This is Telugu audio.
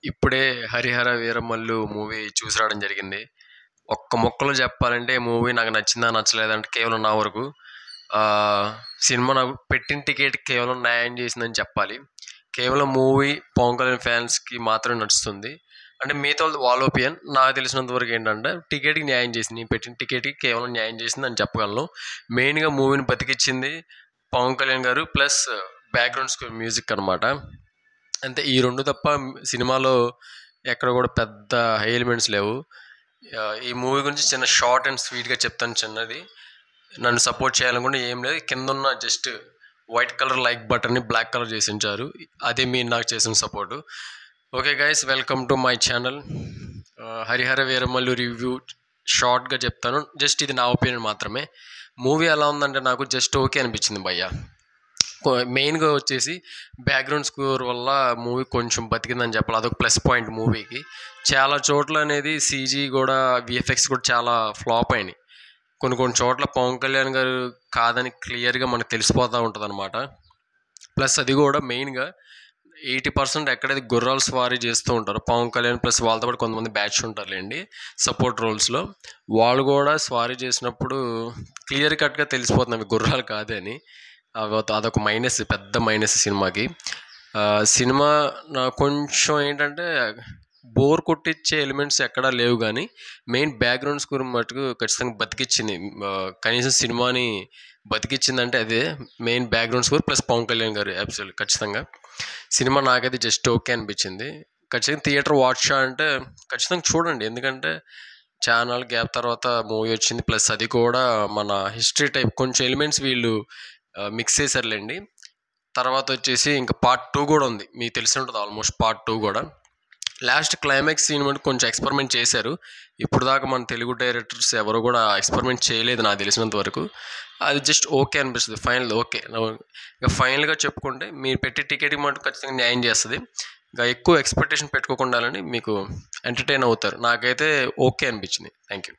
ఇప్పుడే 'హరిహర వీరమల్లు' మూవీ చూసి రావడం జరిగింది. ఒక్క ముక్కలో చెప్పాలంటే మూవీ నాకు నచ్చిందా? నచ్చలేదా? అంటే కేవలం నా వరకు. సినిమా నాకు పెట్టిన టికెట్‌కి కేవలం న్యాయం చేసిందని చెప్పాలి. కేవలం మూవీ 'పవన్ కళ్యాణ్' ఫ్యాన్స్‌కి మాత్రమే నచ్చుతుంది. అంటే మిగతా వాళ్ళ ఒపీనియన్. నాకు తెలిసినంత వరకు ఏంటంటే టికెట్‌కి న్యాయం చేసింది. నేను పెట్టిన టికెట్‌కి కేవలం న్యాయం చేసిందని చెప్పగలను. మెయిన్‌గా మూవీని బతికిచ్చింది 'పవన్ కళ్యాణ్' గారు ప్లస్ బ్యాక్‌గ్రౌండ్ స్కోర్ మ్యూజిక్ అనమాట. అంతే ఈ 2 తప్ప సినిమాలో ఎక్కడ కూడా పెద్ద హై ఎలిమెంట్స్ లేవు. ఈ మూవీ గురించి చిన్న షార్ట్ అండ్ స్వీట్‌గా చెప్తాను చిన్నది. నన్ను సపోర్ట్ చేయాలనుకుంటే ఏం లేదు. కిందున్న జస్ట్ వైట్ కలర్ లైక్ బటన్‌ని బ్లాక్ కలర్ చేసి ఉంచారు. అదే మీరు నాకు చేసిన support. Okay guys, welcome to my channel. 'Harihara Veeramallu' review షార్ట్‌గా చెప్తాను. జస్ట్ ఇది నా ఒపీనియన్ మాత్రమే. మూవీ ఎలా ఉందంటే నాకు జస్ట్ ఓకే అనిపించింది భయ్యా. మెయిన్‌గా వచ్చేసి బ్యాక్‌గ్రౌండ్ స్కోర్ వల్ల మూవీ కొంచెం బతికిందని చెప్పాలి. అదొక ప్లస్ పాయింట్ మూవీకి. చాలా చోట్ల అనేది సీజీ కూడా, వీఎఫ్ఎక్స్ కూడా చాలా ఫ్లాప్ అయినాయి. కొన్ని చోట్ల పవన్ కళ్యాణ్ గారు కాదని క్లియర్గా మనకు తెలిసిపోతూ ఉంటుందన్నమాట. ప్లస్ అది కూడా మెయిన్గా 80% ఎక్కడైతే గుర్రాలు స్వారీ చేస్తూ ఉంటారు పవన్ కళ్యాణ్ ప్లస్ వాళ్ళతో పాటు కొంతమంది బ్యాచ్ ఉంటారులేండి సపోర్ట్ రోల్స్లో. వాళ్ళు కూడా స్వారీ చేసినప్పుడు క్లియర్ కట్గా తెలిసిపోతుంది అవి గుర్రాలు కాదని. అదొక మైనస్, పెద్ద మైనస్ సినిమాకి. సినిమా కొంచెం ఏంటంటే బోర్ కొట్టించే ఎలిమెంట్స్ ఎక్కడా లేవు, కానీ మెయిన్ బ్యాక్గ్రౌండ్ స్కోర్ మటుకు ఖచ్చితంగా బతికిచ్చింది. కనీసం సినిమాని బతికిచ్చిందంటే అదే main background score plus Pavan Kalyan గారు. అబ్సల్యూట్ ఖచ్చితంగా సినిమా నాకైతే జస్ట్ ఓకే అనిపించింది. ఖచ్చితంగా థియేటర్ వాచ్ అంటే ఖచ్చితంగా చూడండి, ఎందుకంటే ఛానల్ గ్యాప్ తర్వాత మూవీ వచ్చింది. ప్లస్ అది కూడా మన హిస్టరీ టైప్ కొంచెం ఎలిమెంట్స్ వీళ్ళు మిక్స్ చేశారులేండి. తర్వాత వచ్చేసి ఇంకా పార్ట్ 2 కూడా ఉంది, మీకు తెలిసి ఉంటుంది ఆల్మోస్ట్. పార్ట్ 2 కూడా లాస్ట్ క్లైమాక్స్ సీన్ మటు కొంచెం ఎక్స్పెరిమెంట్ చేశారు. ఇప్పుడు దాకా మన తెలుగు డైరెక్టర్స్ ఎవరు కూడా ఎక్స్పెరిమెంట్ చేయలేదు నాకు తెలిసినంత వరకు. అది జస్ట్ ఓకే అనిపిస్తుంది. Final okay. ఇక ఫైనల్గా చెప్పుకుంటే మీరు పెట్టే టికెట్కి మటు ఖచ్చితంగా న్యాయం చేస్తుంది. ఇంకా ఎక్కువ ఎక్స్పెక్టేషన్ పెట్టుకోకుండా మీకు ఎంటర్టైన్ అవుతారు. నాకైతే ఓకే అనిపించింది. Thank you.